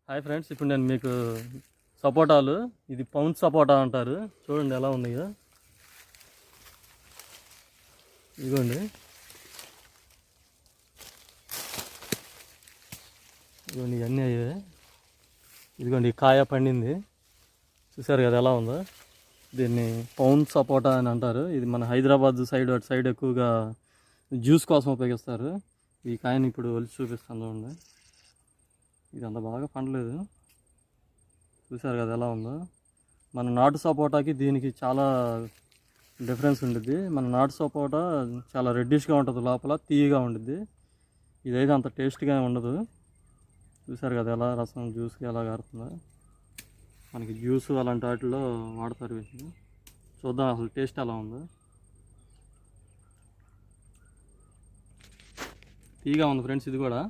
Hi friends, ఇప్పుడు నేను మీకు సపోటాలు, ఇది పౌండ్ సపోటా అంటారు. చూడండి ఎలా ఉన్నాయో. ఇదిగోండి, ఇదిగోండి ఇవన్నీ అయ్యే. ఇదిగోండి కాయ పండింది, చూసారు కదా ఎలా ఉందో. దీన్ని పౌండ్ సపోటా అని అంటారు. ఇది మన హైదరాబాద్ సైడ్ అటు సైడ్ ఎక్కువగా జ్యూస్ కోసం ఉపయోగిస్తారు. ఈ కాయని ఇప్పుడు ఒలిచి చూపిస్తాను చూడండి. ఇది అంత బాగా పండలేదు, చూసారు కదా ఎలా ఉందో. మన నాటు సపోటాకి దీనికి చాలా డిఫరెన్స్ ఉంటుంది. మన నాటు సపోటా చాలా రెడ్డిష్గా ఉంటుంది, లోపల తీయగా ఉంటుంది. ఇదైతే అంత టేస్ట్గా ఉండదు. చూసారు కదా ఎలా రసం జ్యూస్కి ఎలా కారుతుందో. మనకి జ్యూస్ అలాంటి వాటిల్లో వాడతారు వీటిని. చూద్దాం అసలు టేస్ట్ ఎలా ఉందో. తీయగా ఉంది ఫ్రెండ్స్ ఇది కూడా.